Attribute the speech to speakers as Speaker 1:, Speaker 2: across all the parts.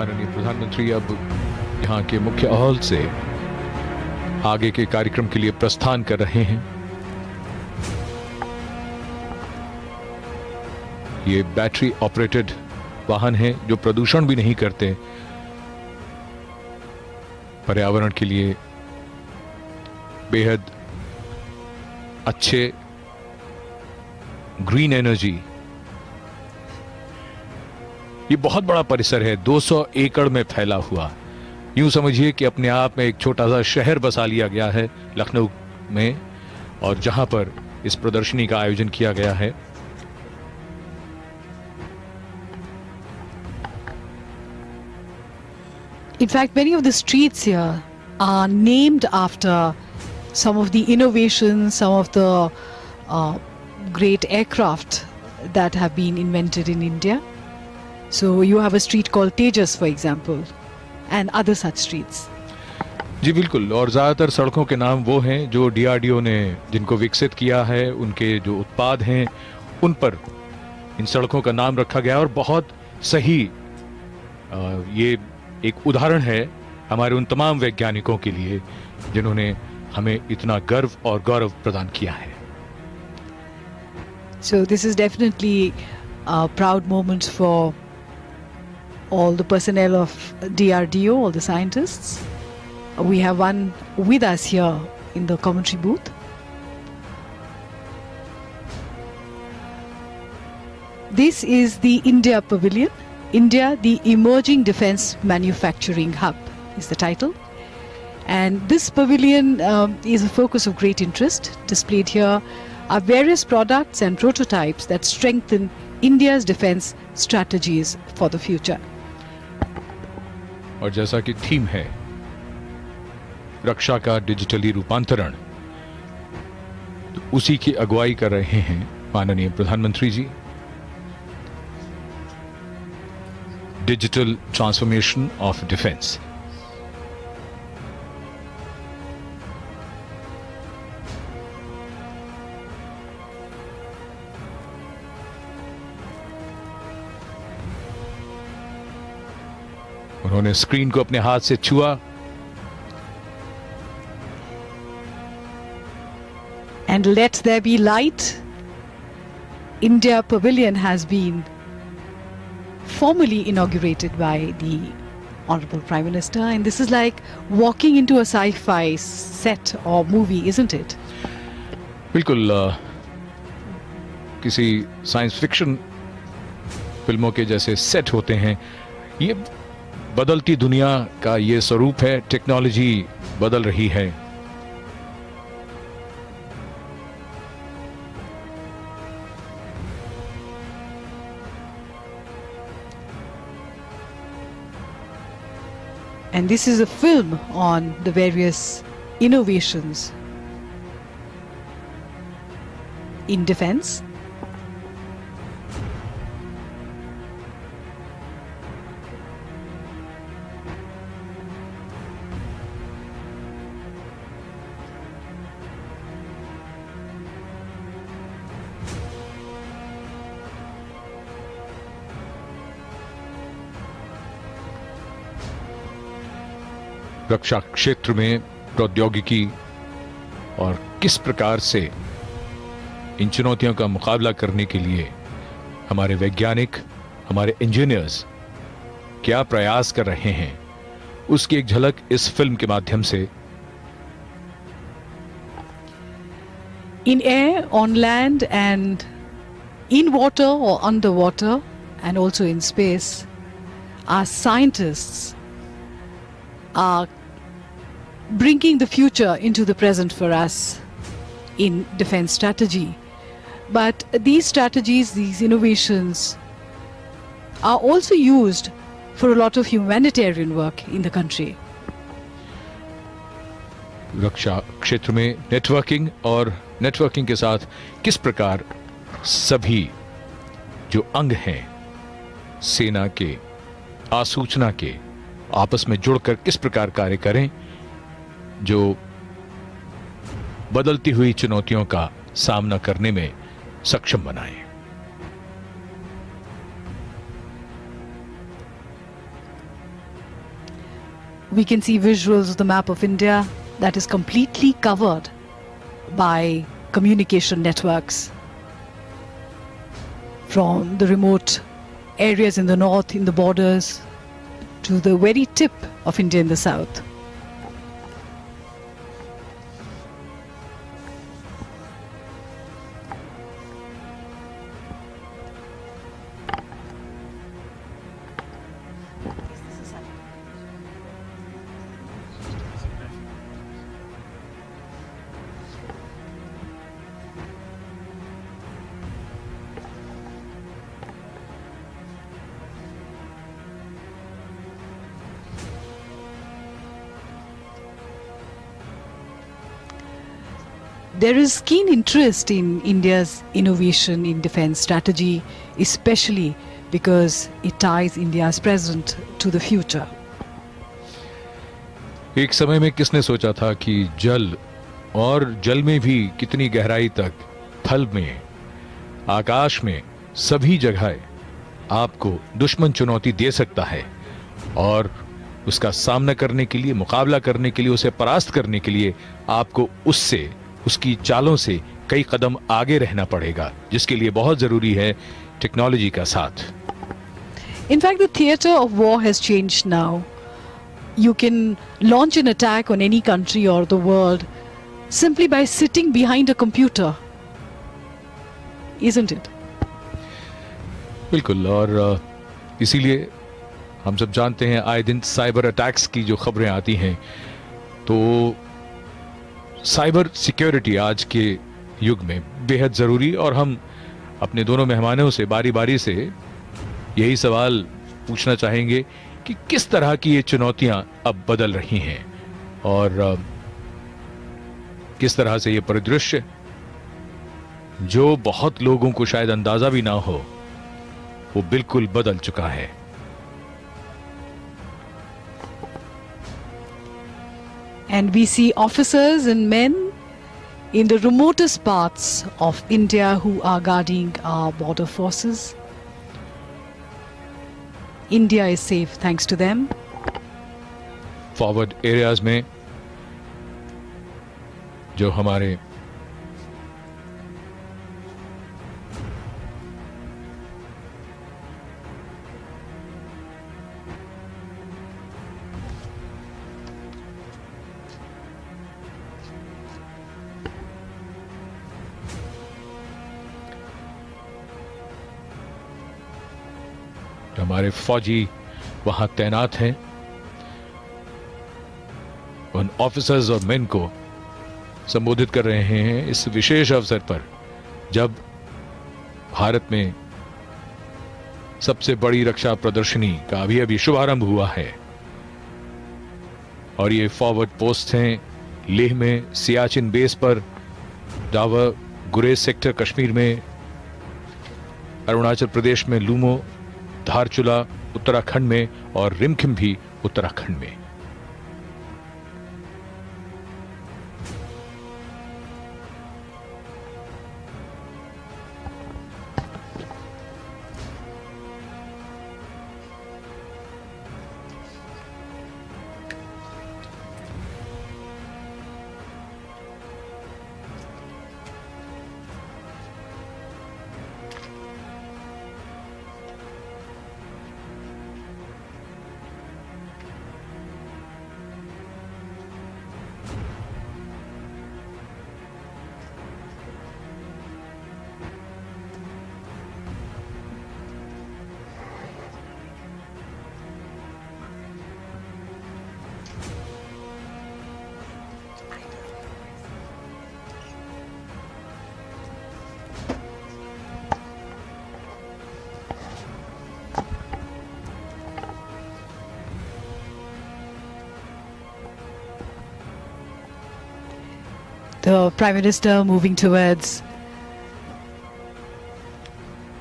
Speaker 1: माननीय प्रधानमंत्री अब यहाँ के मुख्य हॉल से आगे के कार्यक्रम के लिए प्रस्थान कर रहे हैं। ये बैटरी ऑपरेटेड वाहन हैं जो प्रदूषण भी नहीं करते, पर्यावरण के लिए बेहद अच्छे ग्रीन एनर्जी। ये बहुत बड़ा परिसर है, 200 एकड़ में फैला हुआ। यूं समझिए कि अपने आप में एक छोटा सा शहर बसा लिया गया है लखनऊ में, और जहां पर इस प्रदर्शनी का आयोजन किया गया है।
Speaker 2: In fact, many of the streets here are named after some of the innovations, some of the great aircraft that have been invented in India. So you have a street called Tejas, for example, and other such streets.
Speaker 1: जी बिल्कुल, और ज़्यादातर सड़कों के नाम वो हैं जो DRDO ने जिनको विकसित किया है, उनके जो उत्पाद हैं उन पर इन सड़कों का नाम रखा गया। और बहुत सही ये एक उदाहरण है हमारे उन तमाम वैज्ञानिकों के लिए जिन्होंने हमें इतना गर्व और गौरव प्रदान किया है।
Speaker 2: So this is definitely a proud moment for all the personnel of DRDO, all the scientists. We have one with us here in the commentary booth. This is the India Pavilion. India, the Emerging Defence Manufacturing Hub is the title. And this pavilion is a focus of great interest. Displayed here are various products and prototypes that strengthen India's defence strategies for the future.
Speaker 1: और जैसा कि theme है रक्षा का digitally रूपांतरण, तो उसी की अगुवाई कर रहे हैं माननीय प्रधानमंत्री जी। Digital transformation of defence. उन्होंने स्क्रीन को अपने हाथ से छुआ।
Speaker 2: And let there be light. India Pavilion has been formally inaugurated by the Honorable Prime Minister, and this is like walking into a sci-fi set or movie, isn't it?
Speaker 1: बिल्कुल किसी science fiction फिल्मों के जैसे set होते हैं। ये बदलती दुनिया का ये स्वरूप है, टेक्नोलॉजी बदल रही है।
Speaker 2: And this is a film on the various innovations in defense.
Speaker 1: रक्षा क्षेत्र में प्रौद्योगिकी और किस प्रकार से इन चुनौतियों का मुकाबला करने के लिए हमारे वैज्ञानिक, हमारे इंजीनियर्स क्या प्रयास कर रहे हैं, उसकी एक झलक इस फिल्म के माध्यम से।
Speaker 2: In air, on land, and in water or underwater, and also in space, our scientists are bringing the future into the present for us in defense strategy. But these strategies, these innovations are also used for a lot of humanitarian work in the country.
Speaker 1: रक्षा क्षेत्र में networking और networking के साथ किस प्रकार सभी जो अंग हैं सेना के, आसूचना के, आपस में जुड़कर किस प्रकार कार्य करें जो बदलती हुई चुनौतियों का सामना करने में सक्षम बनाएं।
Speaker 2: we can see visuals of the map of India that is completely covered by communication networks. From the remote areas in the north, in the borders, to the very tip of India in the south. There is keen interest in India's innovation in defense strategy, especially because it ties India's present to the future.
Speaker 1: एक समय में किसने सोचा था कि जल और जल में भी कितनी गहराई तक, थल में, आकाश में, सभी जगह आपको दुश्मन चुनौती दे सकता है और उसका सामना करने के लिए, मुकाबला करने के लिए, उसे परास्त करने के लिए आपको उससे, उसकी चालों से कई कदम आगे रहना पड़ेगा, जिसके लिए बहुत जरूरी है टेक्नोलॉजी का साथ.
Speaker 2: In fact, the theater of war has changed now. You can launch an attack on any country or the world simply by sitting behind a computer, isn't it?
Speaker 1: बिल्कुल. और इसीलिए हम सब जानते हैं आए दिन साइबर अटैक्स की जो खबरें आती हैं, तो साइबर सिक्योरिटी आज के युग में बेहद ज़रूरी. और हम अपने दोनों मेहमानों से बारी बारी से यही सवाल पूछना चाहेंगे कि किस तरह की ये चुनौतियां अब बदल रही हैं और किस तरह से ये परिदृश्य, जो बहुत लोगों को शायद अंदाजा भी ना हो, वो बिल्कुल बदल चुका है.
Speaker 2: And we see officers and men in the remotest parts of India who are guarding our border forces. India is safe thanks to them.
Speaker 1: Forward areas में जो हमारे हमारे फौजी वहां तैनात हैं, उन ऑफिसर्स और मेन को संबोधित कर रहे हैं इस विशेष अवसर पर, जब भारत में सबसे बड़ी रक्षा प्रदर्शनी का अभी शुभारंभ हुआ है. और ये फॉरवर्ड पोस्ट हैं लेह में सियाचिन बेस पर, डावर गुरेज सेक्टर कश्मीर में, अरुणाचल प्रदेश में लूमो, धारचूला उत्तराखंड में और रिमखिम भी उत्तराखंड में.
Speaker 2: The Prime Minister moving towards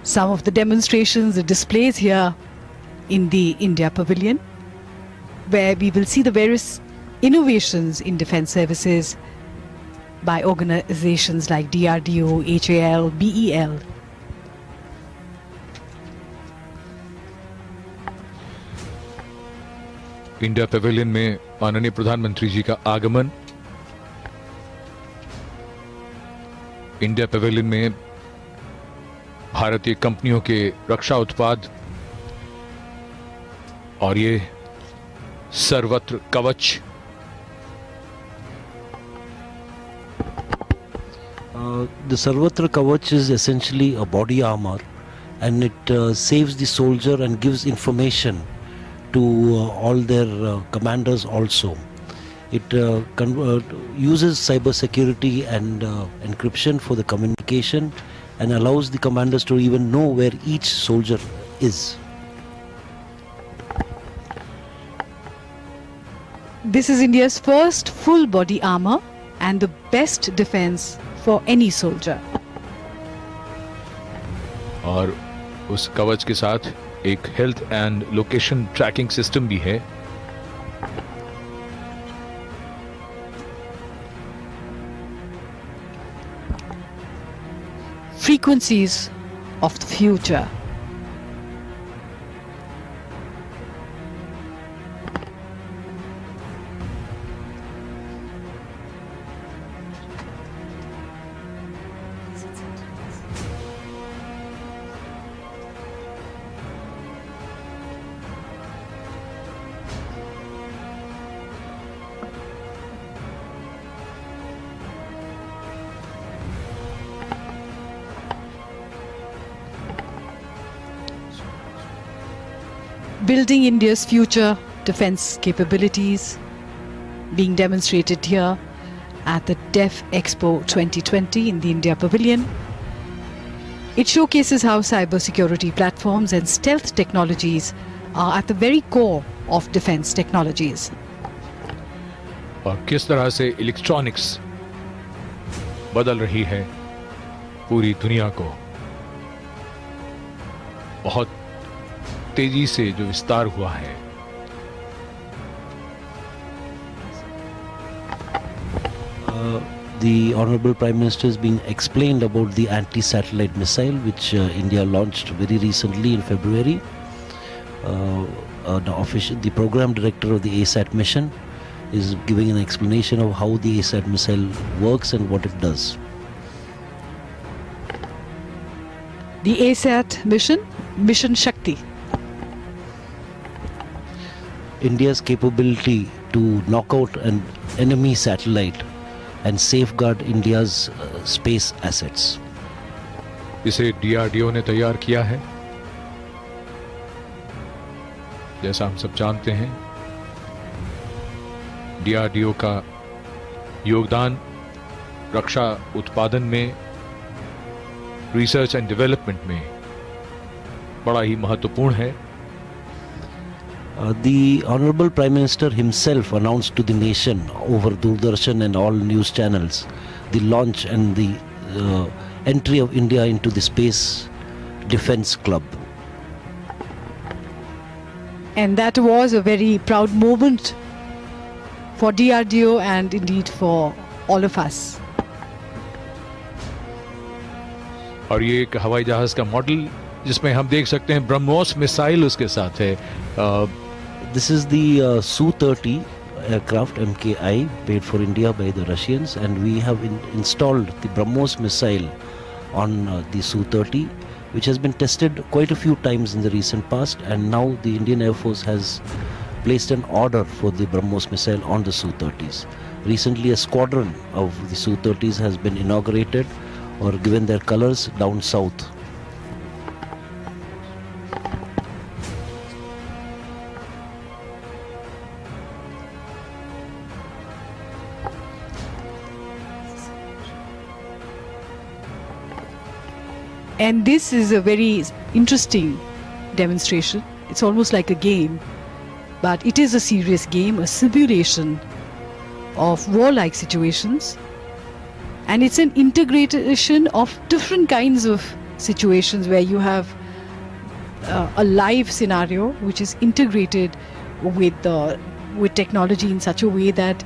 Speaker 2: some of the demonstrations, the displays here in the India Pavilion, where we will see the various innovations in defense services by organizations like DRDO, HAL, BEL.
Speaker 1: India Pavilion में माननीय प्रधानमंत्री जी का आगमन, India Pavilion में भारतीय कंपनियों के रक्षा उत्पाद और ये सर्वत्र कवच।
Speaker 3: The Sarvatra Kavach is essentially a body armor, and it saves the soldier and gives information to all their commanders also. It uses cyber security and encryption for the communication and allows the commanders to even know where each soldier is.
Speaker 2: This is India's first full body armor and the best defense for any soldier.
Speaker 1: और उस कवच के साथ एक health and location tracking system भी है।
Speaker 2: Frequencies of the future. Building India's future defense capabilities being demonstrated here at the DEF Expo 2020 in the India Pavilion. It showcases how cybersecurity platforms and stealth technologies are at the very core of defense technologies.
Speaker 1: और किस तरह से electronics बदल रही है पूरी दुनिया को। बहुत तेजी से जो विस्तार हुआ है।
Speaker 3: The Honorable Prime Minister is being explained about the anti-satellite missile which India launched very recently in February. The program director of the ASAT mission is giving an explanation of how the ASAT missile works and what it does.
Speaker 2: The ASAT mission, Mission Shakti.
Speaker 3: India's capability to knock out an enemy satellite and safeguard India's space assets.
Speaker 1: इसे DRDO ने तैयार किया है। जैसा हम सब जानते हैं, DRDO का योगदान रक्षा उत्पादन में, रिसर्च एंड डेवलपमेंट में बड़ा ही महत्वपूर्ण है।
Speaker 3: The Honorable Prime Minister himself announced to the nation over Doordarshan and all news channels the launch and the entry of India into the Space Defence Club.
Speaker 2: And that was a very proud moment for DRDO and indeed for all of us.
Speaker 1: और ये एक हवाई जहाज का model जिसमें हम देख सकते हैं ब्रह्मोस मिसाइल उसके साथ है।
Speaker 3: This is the Su-30 aircraft MKI paid for India by the Russians, and we have installed the BrahMos missile on the Su-30, which has been tested quite a few times in the recent past, and now the Indian Air Force has placed an order for the BrahMos missile on the Su-30s. Recently a squadron of the Su-30s has been inaugurated or given their colors down south.
Speaker 2: And this is a very interesting demonstration. It's almost like a game, but it is a serious game, a simulation of warlike situations. And it's an integration of different kinds of situations where you have a live scenario which is integrated with technology in such a way that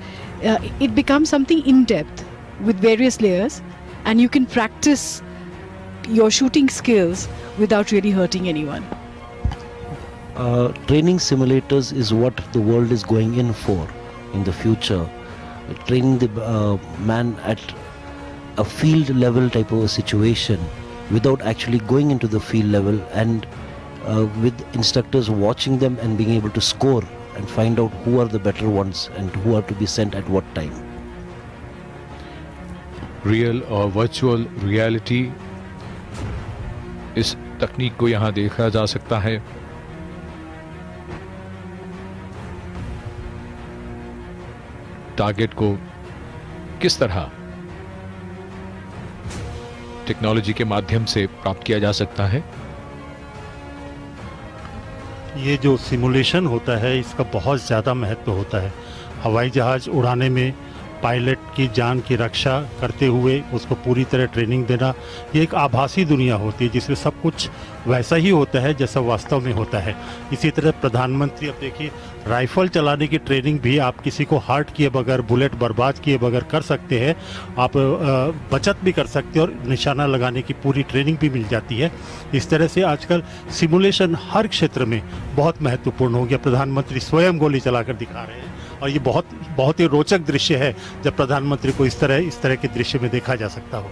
Speaker 2: it becomes something in depth with various layers, and you can practice your shooting skills without really hurting anyone.
Speaker 3: Training simulators is what the world is going in for in the future. Training the man at a field level type of a situation without actually going into the field level, and with instructors watching them and being able to score and find out who are the better ones and who are to be sent at what time.
Speaker 1: Real और virtual reality, इस तकनीक को यहाँ देखा जा सकता है। Target को किस तरह टेक्नोलॉजी के माध्यम से प्राप्त किया जा सकता है।
Speaker 4: ये जो सिमुलेशन होता है इसका बहुत ज़्यादा महत्व होता है। हवाई जहाज़ उड़ाने में पायलट की जान की रक्षा करते हुए उसको पूरी तरह ट्रेनिंग देना, ये एक आभासी दुनिया होती है जिसमें सब कुछ वैसा ही होता है जैसा वास्तव में होता है। इसी तरह प्रधानमंत्री, अब देखिए, राइफल चलाने की ट्रेनिंग भी आप किसी को हर्ट किए बगैर, बुलेट बर्बाद किए बगैर कर सकते हैं। आप बचत भी कर सकते हैं और निशाना लगाने की पूरी ट्रेनिंग भी मिल जाती है। इस तरह से आजकल सिमुलेशन हर क्षेत्र में बहुत महत्वपूर्ण हो गया। प्रधानमंत्री स्वयं गोली चलाकर दिखा रहे हैं और ये बहुत ही रोचक दृश्य है जब प्रधानमंत्री को इस तरह के दृश्य में देखा जा सकता हो।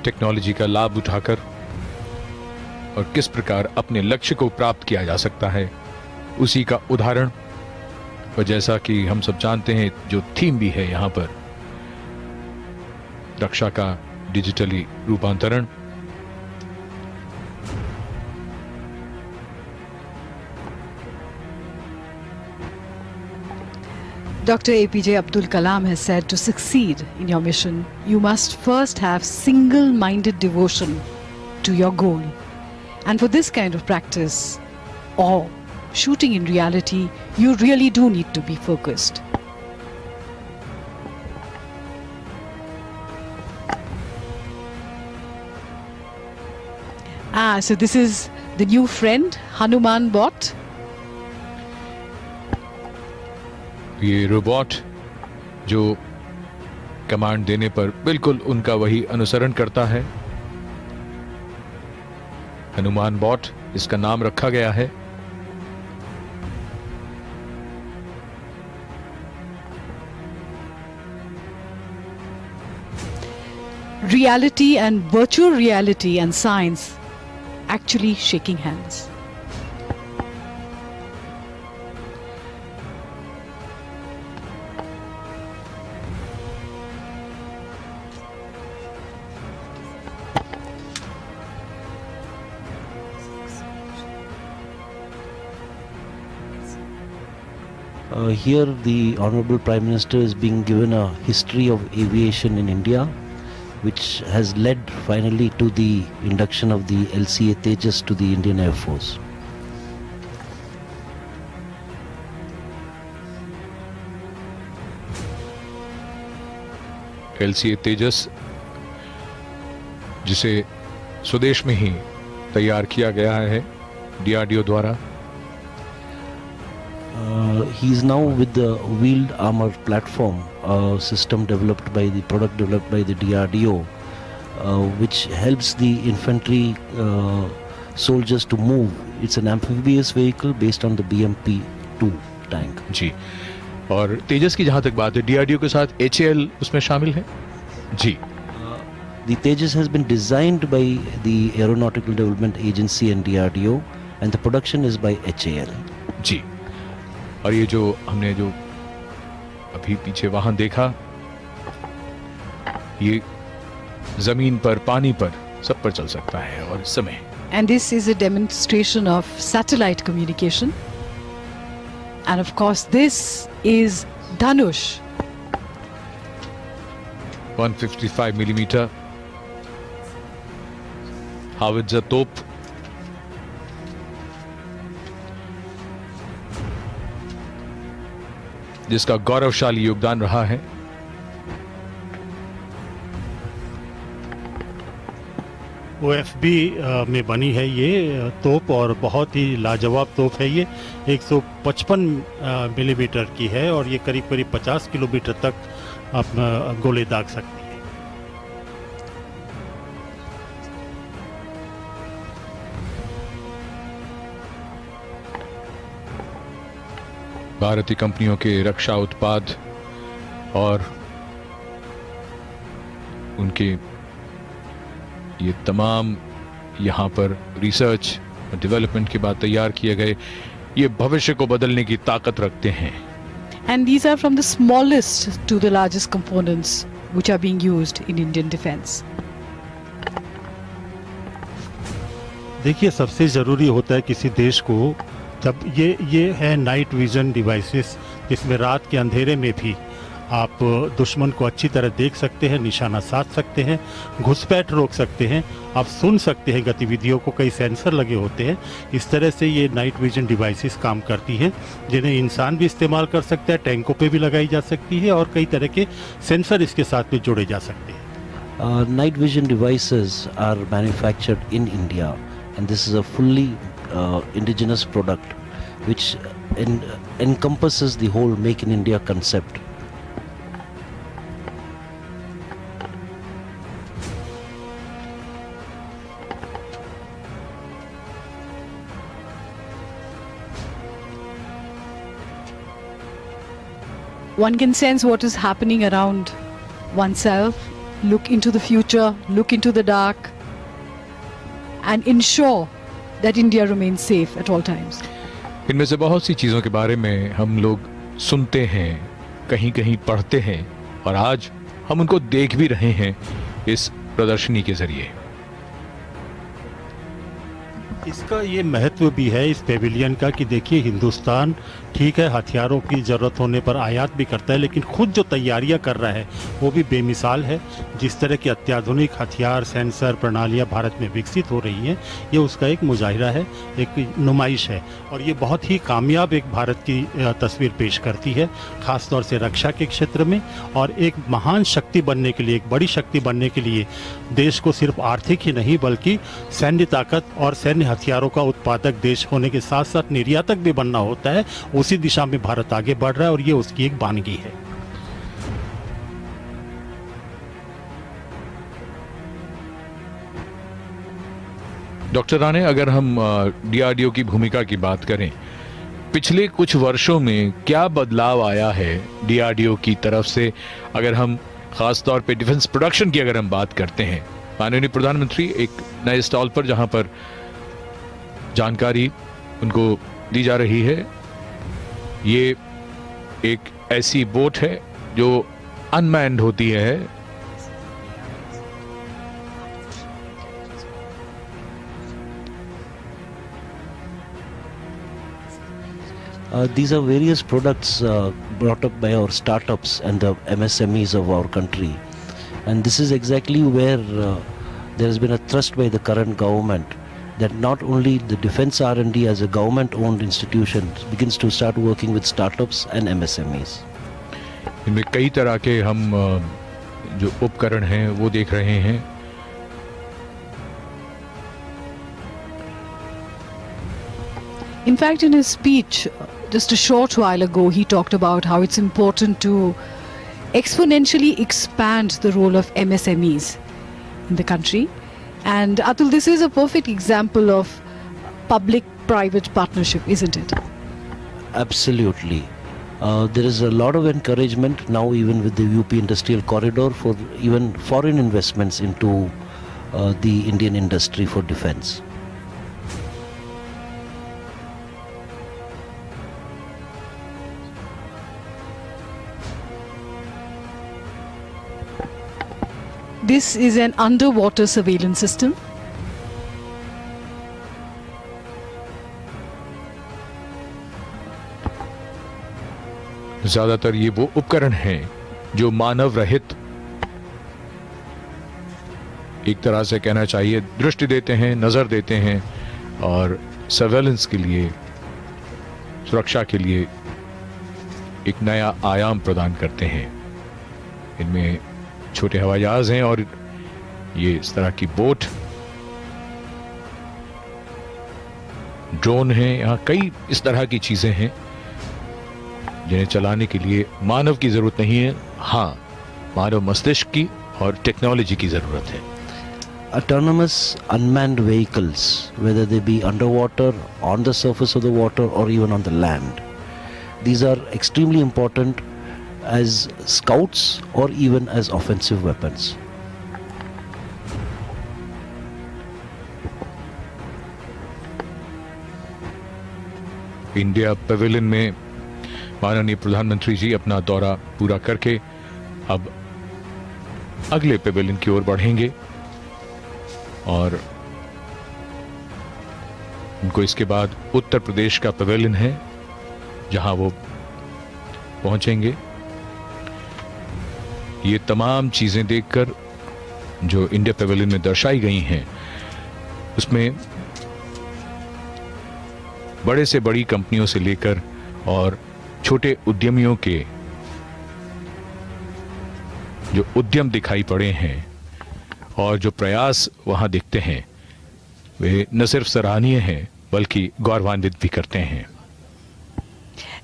Speaker 1: टेक्नोलॉजी का लाभ उठाकर और किस प्रकार अपने लक्ष्य को प्राप्त किया जा सकता है, उसी का उदाहरण। और जैसा कि हम सब जानते हैं, जो थीम भी है यहां पर, रक्षा का डिजिटली रूपांतरण।
Speaker 2: Dr. APJ Abdul Kalam has said, to succeed in your mission, you must first have single-minded devotion to your goal. And for this kind of practice, or shooting in reality, you really do need to be focused. So this is the new friend, Hanuman Bot.
Speaker 1: ये robot जो command देने पर बिल्कुल उनका वही अनुसरण करता है। हनुमान बॉट इसका नाम रखा गया है।
Speaker 2: Reality and virtual reality and science actually shaking hands.
Speaker 3: Here the Honorable Prime Minister is being given a history of aviation in India, which has led finally to the induction of the LCA Tejas to the Indian Air Force.
Speaker 1: LCA तेजस, जिसे स्वदेश में ही तैयार किया गया है DRDO द्वारा।
Speaker 3: He is now with the wheeled armor platform system developed by the DRDO, which helps the infantry soldiers to move. It's an amphibious vehicle based on the BMP-2 tank.
Speaker 1: जी, और तेजस की जहां तक बात है, DRDO के साथ HAL उसमें शामिल है। जी,
Speaker 3: The Tejas has been designed by the Aeronautical Development Agency and DRDO, and the production is by HAL.
Speaker 1: जी, और ये जो हमने जो अभी पीछे वाहन देखा, ये जमीन पर, पानी पर, सब पर चल सकता है और इस समय।
Speaker 2: And this is a demonstration of satellite communication. And of course, this is Dhanush.
Speaker 1: 155 millimetre हावित्जर तोप, जिसका गौरवशाली योगदान रहा है।
Speaker 4: OFB में बनी है ये तोप और बहुत ही लाजवाब तोप है। ये 155 मिलीमीटर की है और ये करीब 50 किलोमीटर तक गोले दाग सकती है।
Speaker 1: भारतीय कंपनियों के रक्षा उत्पाद और उनके ये तमाम यहाँ पर रिसर्च और डेवलपमेंट के बाद तैयार किए गए ये भविष्य को बदलने की ताकत रखते हैं।
Speaker 2: And these are from the smallest to the largest components which are being used in Indian defense.
Speaker 4: देखिए, सबसे ज़रूरी होता है किसी देश को, जब ये है नाइट विजन डिवाइसेस, जिसमें रात के अंधेरे में भी आप दुश्मन को अच्छी तरह देख सकते हैं, निशाना साध सकते हैं, घुसपैठ रोक सकते हैं, आप सुन सकते हैं गतिविधियों को, कई सेंसर लगे होते हैं। इस तरह से ये नाइट विजन डिवाइसेस काम करती हैं, जिन्हें इंसान भी इस्तेमाल कर सकता है, टैंकों पे भी लगाई जा सकती है और कई तरह के सेंसर इसके साथ में जोड़े जा सकते हैं।
Speaker 3: Night vision devices are manufactured in India, and this is a fully indigenous product which encompasses the whole Make in India concept.
Speaker 2: One can sense what is happening around oneself, look into the future, look into the dark, and ensure that India remains safe at all times.
Speaker 1: इनमें से बहुत सी चीज़ों के बारे में हम लोग सुनते हैं, कहीं कहीं पढ़ते हैं और आज हम उनको देख भी रहे हैं इस प्रदर्शनी के जरिए।
Speaker 4: इसका ये महत्व भी है इस पेविलियन का कि देखिए, हिंदुस्तान ठीक है हथियारों की ज़रूरत होने पर आयात भी करता है, लेकिन खुद जो तैयारियां कर रहा है वो भी बेमिसाल है। जिस तरह के अत्याधुनिक हथियार, सेंसर प्रणालियां भारत में विकसित हो रही हैं, ये उसका एक मुजाहिरा है, एक नुमाइश है और ये बहुत ही कामयाब एक भारत की तस्वीर पेश करती है, ख़ास तौर से रक्षा के क्षेत्र में। और एक महान शक्ति बनने के लिए, एक बड़ी शक्ति बनने के लिए देश को सिर्फ आर्थिक ही नहीं बल्कि सैन्य ताकत और सैन्य हथियारों का उत्पादक देश होने के साथ साथ निर्यातक भी बनना होता है। उसी दिशा में भारत आगे बढ़ रहा है और ये उसकी एक वानगी है।
Speaker 1: डॉक्टर राणे, अगर हम डीआरडीओ की भूमिका की बात करें, पिछले कुछ वर्षों में क्या बदलाव आया है डीआरडीओ की तरफ से? अगर हम खास तौर पे डिफेंस प्रोडक्शन की अगर हम बात करते हैं, माननीय प्रधानमंत्री एक नए स्टॉल पर जहां पर जानकारी उनको दी जा रही है, ये एक ऐसी बोट है जो अनमैन्ड होती है।
Speaker 3: These are various products brought up by our startups and the MSMEs of our country, and this is exactly where there has been a thrust by the current government that not only the defense R&D as a government-owned institution begins to start working with startups and MSMEs.
Speaker 1: इनमें कई तरह के हम जो उपकरण हैं वो देख रहे हैं।
Speaker 2: In fact, in his speech just a short while ago, he talked about how it's important to exponentially expand the role of MSMEs in the country. And Atul, this is a perfect example of public-private partnership, isn't it?
Speaker 3: Absolutely. There is a lot of encouragement now, even with the UP Industrial Corridor, for even foreign investments into the Indian industry for defense.
Speaker 2: This is an underwater surveillance system.
Speaker 1: ज्यादातर ये वो उपकरण हैं जो मानव रहित, एक तरह से कहना चाहिए, दृष्टि देते हैं, नजर देते हैं और सर्वेलेंस के लिए, सुरक्षा के लिए एक नया आयाम प्रदान करते हैं। इनमें छोटे हवाई जहाज हैं और ये इस तरह की बोट, ड्रोन हैं, यहाँ कई इस तरह की चीजें हैं जिन्हें चलाने के लिए मानव की जरूरत नहीं है। हाँ, मानव मस्तिष्क की और टेक्नोलॉजी की जरूरत है।
Speaker 3: Autonomous unmanned vehicles, whether they be underwater, on the surface of the water, or even on the land, these are extremely important as scouts or even as offensive weapons.
Speaker 1: India pavilion में माननीय प्रधानमंत्री जी अपना दौरा पूरा करके अब अगले pavilion की ओर बढ़ेंगे और उनको इसके बाद उत्तर प्रदेश का पवेलियन है जहां वो पहुंचेंगे। ये तमाम चीजें देखकर जो इंडिया पवेलियन में दर्शाई गई हैं उसमें बड़े से बड़ी कंपनियों से लेकर और छोटे उद्यमियों के जो उद्यम दिखाई पड़े हैं और जो प्रयास वहां दिखते हैं वे न सिर्फ सराहनीय हैं बल्कि गौरवान्वित भी करते हैं।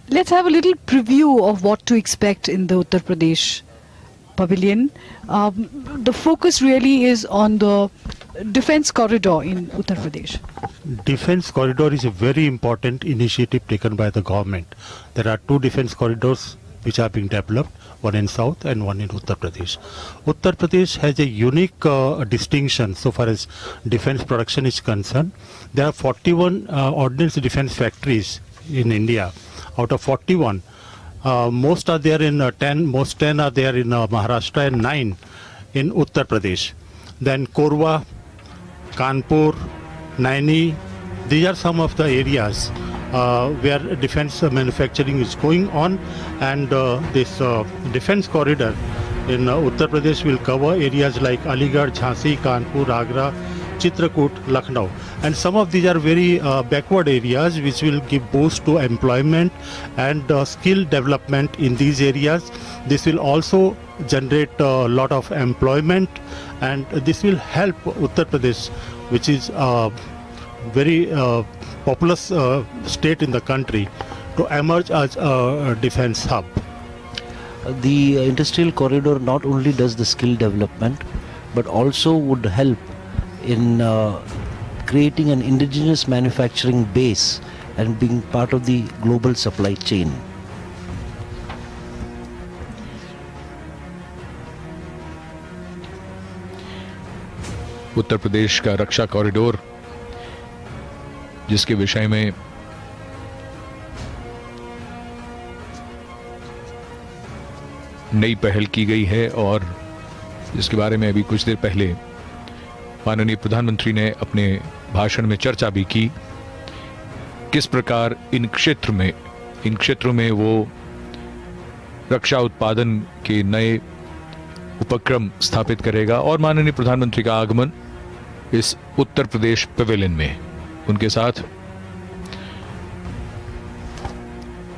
Speaker 2: Let's have a little preview of what to expect in the Uttar Pradesh pavilion. The focus really is on the defense corridor in Uttar Pradesh.
Speaker 4: Defense corridor is a very important initiative taken by the government. There are 2 defense corridors which are being developed, one in south and one in Uttar Pradesh. Uttar Pradesh has a unique distinction so far as defense production is concerned. There are 41 ordnance defense factories in India. Out of 41, most are there in 10 are there in Maharashtra and 9 in Uttar Pradesh. Then Korwa, Kanpur, Naini, these are some of the areas where defense manufacturing is going on, and this defense corridor in Uttar Pradesh will cover areas like Aligarh, Jhansi, Kanpur, Agra, Chitrakoot, Lucknow, and some of these are very backward areas which will give boost to employment and skill development in these areas. This will also generate a lot of employment, and this will help Uttar Pradesh, which is a very populous state in the country, to emerge as a defense hub.
Speaker 3: The industrial corridor not only does the skill development but also would help in creating an indigenous manufacturing base and being part of the global supply chain.
Speaker 1: Uttar Pradesh का रक्षा corridor जिसके विषय में नई पहल की गई है और जिसके बारे में अभी कुछ देर पहले माननीय प्रधानमंत्री ने अपने भाषण में चर्चा भी की, किस प्रकार इन क्षेत्रों में वो रक्षा उत्पादन के नए उपक्रम स्थापित करेगा। और माननीय प्रधानमंत्री का आगमन इस उत्तर प्रदेश पवेलियन में, उनके साथ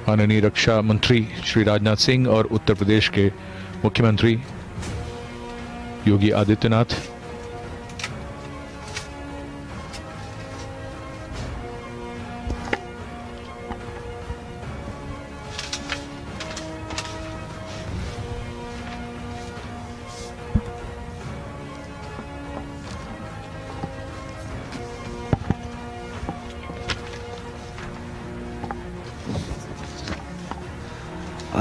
Speaker 1: माननीय रक्षा मंत्री श्री राजनाथ सिंह और उत्तर प्रदेश के मुख्यमंत्री Yogi Adityanath,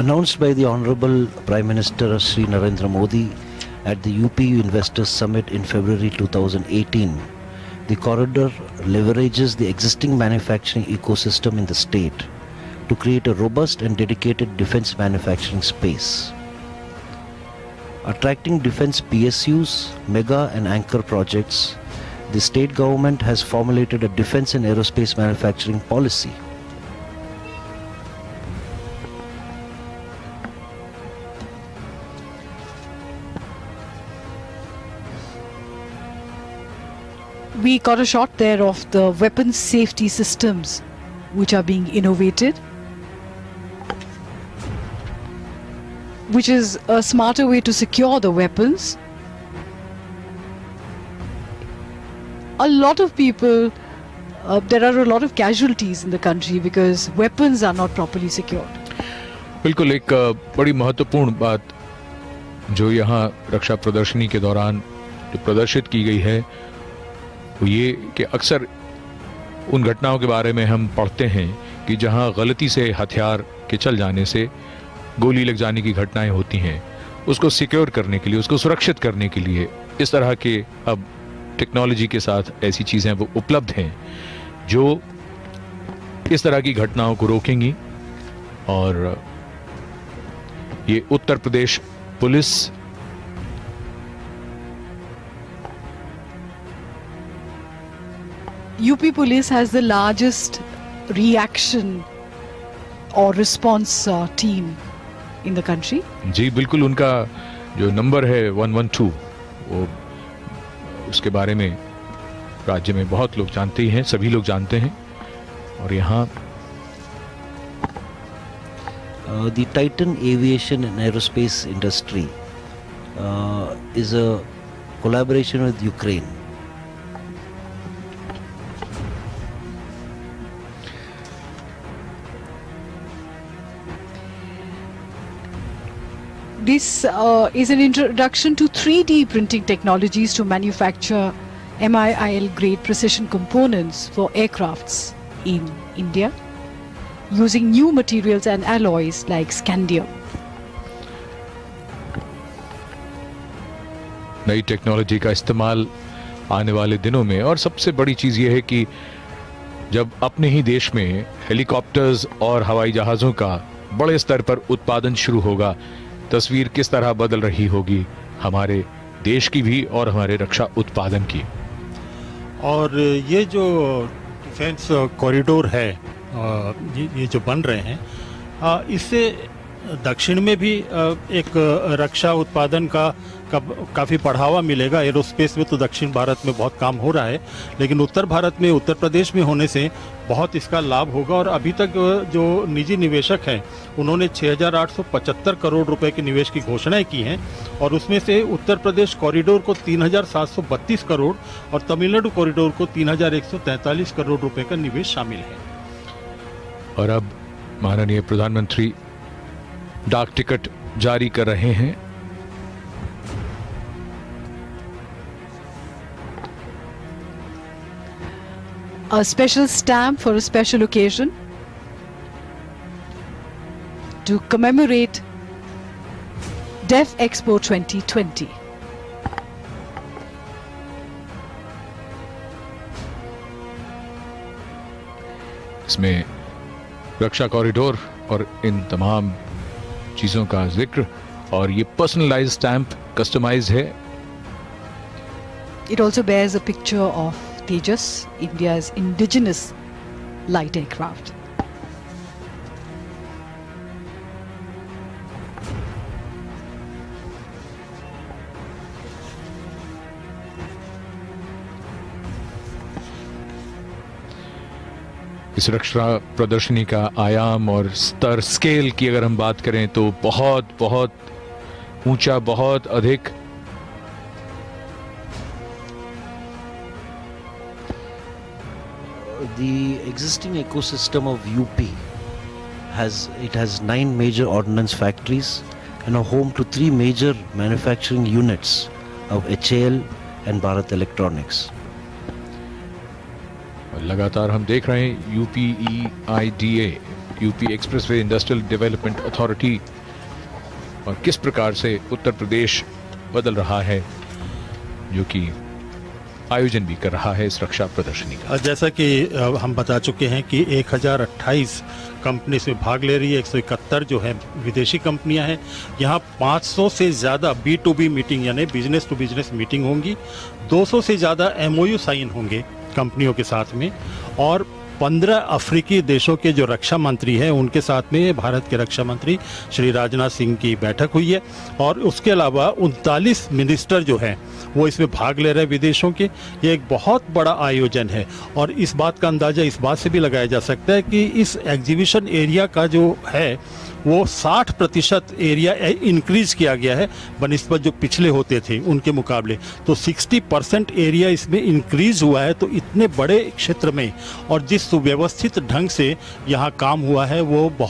Speaker 3: Announced by the Honorable Prime Minister Shri Narendra Modi at the UPU Investors Summit in February 2018, the corridor leverages the existing manufacturing ecosystem in the state to create a robust and dedicated defense manufacturing space. Attracting defense PSUs, mega and anchor projects, the state government has formulated a defense and aerospace manufacturing policy.
Speaker 2: We got a shot there of the weapons safety systems which are being innovated, which is a smarter way to secure the weapons. A lot of people, there are a lot of casualties in the country because weapons are not properly secured.
Speaker 1: बिल्कुल एक बड़ी महत्वपूर्ण बात जो यहाँ रक्षा प्रदर्शनी के दौरान जो प्रदर्शित की गई है वो ये कि अक्सर उन घटनाओं के बारे में हम पढ़ते हैं कि जहाँ गलती से हथियार के चल जाने से गोली लग जाने की घटनाएं होती हैं, उसको सिक्योर करने के लिए, उसको सुरक्षित करने के लिए इस तरह के अब टेक्नोलॉजी के साथ ऐसी चीज़ें वो उपलब्ध हैं जो इस तरह की घटनाओं को रोकेंगी। और ये Uttar Pradesh police
Speaker 2: UP Police has the largest reaction or response team in the country.
Speaker 1: जी बिल्कुल, उनका जो नंबर है 112 वो उसके बारे में राज्य में बहुत लोग जानते ही हैं, सभी लोग जानते हैं। और यहाँ
Speaker 3: the Titan Aviation and Aerospace Industry is a collaboration with Ukraine.
Speaker 2: This is an introduction to 3D printing technologies to manufacture MIL grade precision components for aircrafts in India using new materials and alloys like scandium.
Speaker 1: नई technology का इस्तेमाल आने वाले दिनों में, और सबसे बड़ी चीज ये है कि जब अपने ही देश में हेलीकॉप्टर्स और हवाई जहाजों का बड़े स्तर पर उत्पादन शुरू होगा, तस्वीर किस तरह बदल रही होगी हमारे देश की भी और हमारे रक्षा उत्पादन की।
Speaker 4: और ये जो डिफेंस कॉरिडोर है, ये जो बन रहे हैं, इससे दक्षिण में भी एक रक्षा उत्पादन का काफ़ी बढ़ावा मिलेगा। एरोस्पेस में तो दक्षिण भारत में बहुत काम हो रहा है, लेकिन उत्तर भारत में, उत्तर प्रदेश में होने से बहुत इसका लाभ होगा। और अभी तक जो निजी निवेशक हैं उन्होंने 6,875 करोड़ रुपए के निवेश की घोषणाएं की हैं, और उसमें से उत्तर प्रदेश कॉरिडोर को 3,732 करोड़ और तमिलनाडु कॉरिडोर को 3,143 करोड़ रुपए का निवेश शामिल है।
Speaker 1: और अब माननीय प्रधानमंत्री डाक टिकट जारी कर रहे हैं।
Speaker 2: A special stamp for a special occasion to commemorate Deaf Expo 2020.
Speaker 1: इसमें रक्षा कॉरिडोर और इन तमाम चीजों का जिक्र, और ये पर्सनलाइज्ड स्टैंप कस्टमाइज्ड है।
Speaker 2: It also bears a picture of Tejas, India's indigenous light aircraft.
Speaker 1: इस रक्षा प्रदर्शनी का आयाम और स्तर, स्केल की अगर हम बात करें तो बहुत बहुत ऊंचा, बहुत अधिक।
Speaker 3: The existing ecosystem of UP has 9 major ordnance factories and a home to 3 major manufacturing units of HAL and Bharat Electronics.
Speaker 1: लगातार हम देख रहे हैं UPEIDA, UP expressway industrial development authority, और किस प्रकार से उत्तर प्रदेश बदल रहा है, जो कि आयोजन भी कर रहा है इस रक्षा प्रदर्शनी का।
Speaker 4: जैसा कि हम बता चुके हैं कि 1028 कंपनी इसमें भाग ले रही है, 171 जो है विदेशी कंपनियां हैं। यहाँ 500 से ज़्यादा B2B मीटिंग यानी बिजनेस टू बिजनेस मीटिंग होंगी, 200 से ज़्यादा MOU साइन होंगे कंपनियों के साथ में, और 15 अफ्रीकी देशों के जो रक्षा मंत्री हैं उनके साथ में भारत के रक्षा मंत्री श्री राजनाथ सिंह की बैठक हुई है। और उसके अलावा 39 मिनिस्टर जो हैं वो इसमें भाग ले रहे हैं विदेशों के। ये एक बहुत बड़ा आयोजन है, और इस बात का अंदाज़ा इस बात से भी लगाया जा सकता है कि इस एग्जीबिशन एरिया का जो है वो 60% एरिया इंक्रीज किया गया है बनिस्बत जो पिछले होते थे उनके मुकाबले। तो 60% एरिया इसमें इंक्रीज हुआ है। तो इतने बड़े क्षेत्र में और जिस सुव्यवस्थित ढंग से यहाँ काम हुआ है वो बहुत